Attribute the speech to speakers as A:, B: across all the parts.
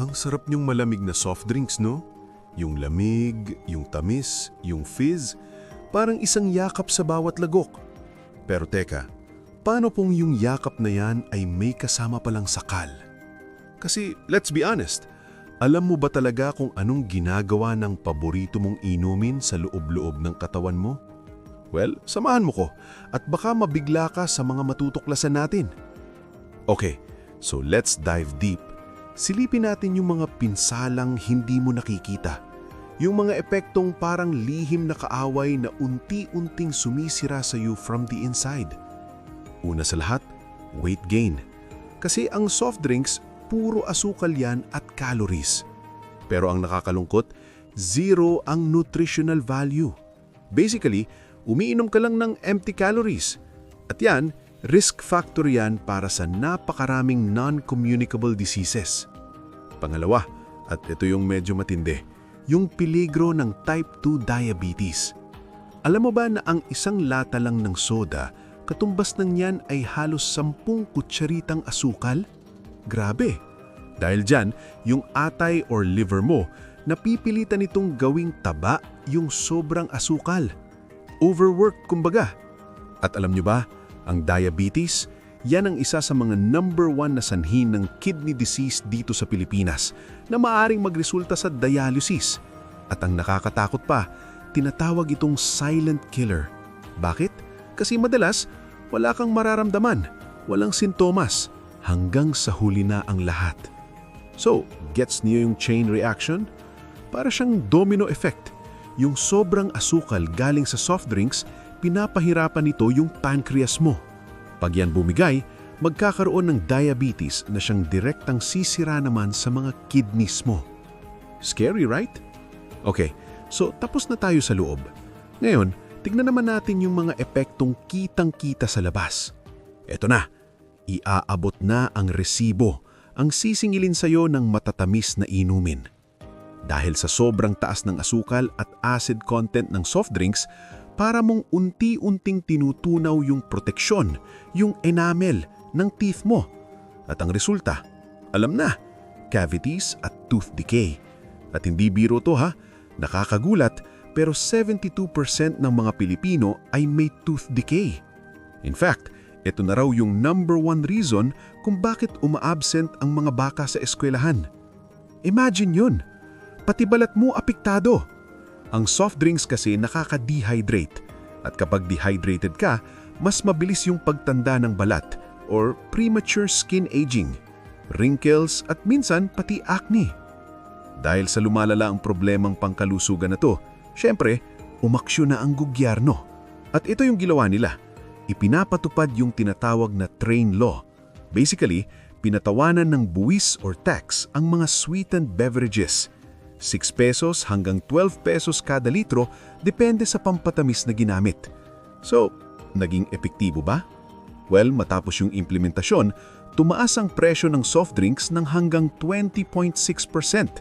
A: Ang sarap niyong malamig na soft drinks, no? Yung lamig, yung tamis, yung fizz, parang isang yakap sa bawat lagok. Pero teka, paano pong yung yakap na yan ay may kasama palang sakal? Kasi, let's be honest, alam mo ba talaga kung anong ginagawa ng paborito mong inumin sa loob-loob ng katawan mo? Well, samahan mo ko at baka mabigla ka sa mga matutuklasan natin. Okay, so let's dive deep. Silipin natin yung mga pinsalang hindi mo nakikita. Yung mga epektong parang lihim na kaaway na unti-unting sumisira sa you from the inside. Una sa lahat, weight gain. Kasi ang soft drinks, puro asukal yan at calories. Pero ang nakakalungkot, zero ang nutritional value. Basically, umiinom ka lang ng empty calories. At yan, risk factor yan para sa napakaraming non-communicable diseases. Pangalawa, at ito yung medyo matindi, yung peligro ng type 2 diabetes. Alam mo ba na ang isang lata lang ng soda, katumbas ng yan ay halos 10 kutsaritang asukal? Grabe! Dahil dyan, yung atay or liver mo, napipilitan itong gawing taba yung sobrang asukal. Overwork, kumbaga. At alam nyo ba, ang diabetes, yan ang isa sa mga #1 na sanhi ng kidney disease dito sa Pilipinas na maaring magresulta sa dialysis. At ang nakakatakot pa, tinatawag itong silent killer. Bakit? Kasi madalas, wala kang mararamdaman, walang sintomas, hanggang sa huli na ang lahat. So, gets niyo yung chain reaction? Para siyang domino effect. Yung sobrang asukal galing sa soft drinks, pinapahirapan nito yung pancreas mo. Pag yan bumigay, magkakaroon ng diabetes na siyang direktang sisira naman sa mga kidneys mo. Scary, right? Okay, so tapos na tayo sa loob. Ngayon, tignan naman natin yung mga epektong kitang-kita sa labas. Eto na, iaabot na ang resibo, ang sisingilin sa'yo ng matatamis na inumin. Dahil sa sobrang taas ng asukal at acid content ng soft drinks, para mong unti-unting tinutunaw yung proteksyon, yung enamel ng teeth mo. At ang resulta, alam na, cavities at tooth decay. At hindi biro to ha, nakakagulat, pero 72% ng mga Pilipino ay may tooth decay. In fact, ito na raw yung #1 reason kung bakit uma-absent ang mga baka sa eskwelahan. Imagine yun, pati balat mo apektado. Ang soft drinks kasi nakaka-dehydrate at kapag dehydrated ka, mas mabilis yung pagtanda ng balat or premature skin aging, wrinkles at minsan pati acne. Dahil sa lumalala ang problemang pangkalusugan na to, syempre, umaksyon na ang gobyerno. At ito yung ginawa nila. Ipinapatupad yung tinatawag na train law. Basically, pinatawanan ng buwis or tax ang mga sweetened beverages. 6 pesos hanggang 12 pesos kada litro depende sa pampatamis na ginamit. So, naging epektibo ba? Well, matapos yung implementasyon, tumaas ang presyo ng soft drinks ng hanggang 20.6%.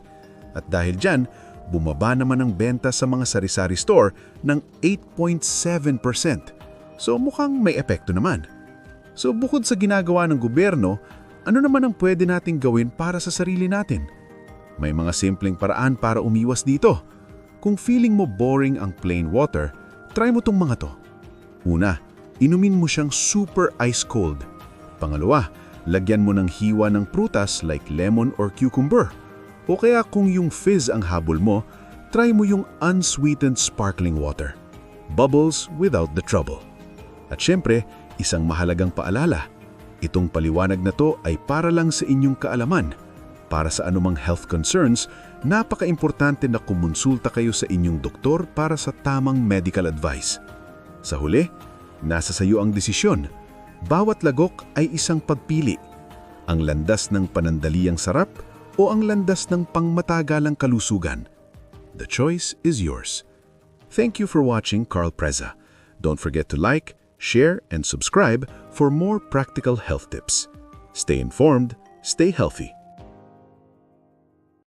A: At dahil dyan, bumaba naman ang benta sa mga sari-sari store ng 8.7%. So, mukhang may epekto naman. So, bukod sa ginagawa ng gobyerno, ano naman ang pwede nating gawin para sa sarili natin? May mga simpleng paraan para umiwas dito. Kung feeling mo boring ang plain water, try mo tong mga to. Una, inumin mo siyang super ice cold. Pangalawa, lagyan mo ng hiwa ng prutas like lemon or cucumber. O kaya kung yung fizz ang habol mo, try mo yung unsweetened sparkling water. Bubbles without the trouble. At syempre, isang mahalagang paalala. Itong paliwanag na to ay para lang sa inyong kaalaman. Para sa anumang health concerns, napaka-importante na kumonsulta kayo sa inyong doktor para sa tamang medical advice. Sa huli, nasa sayo ang desisyon. Bawat lagok ay isang pagpili. Ang landas ng panandaliang sarap o ang landas ng pangmatagalang kalusugan. The choice is yours. Thank you for watching Carl Preza. Don't forget to like, share, and subscribe for more practical health tips. Stay informed, stay healthy.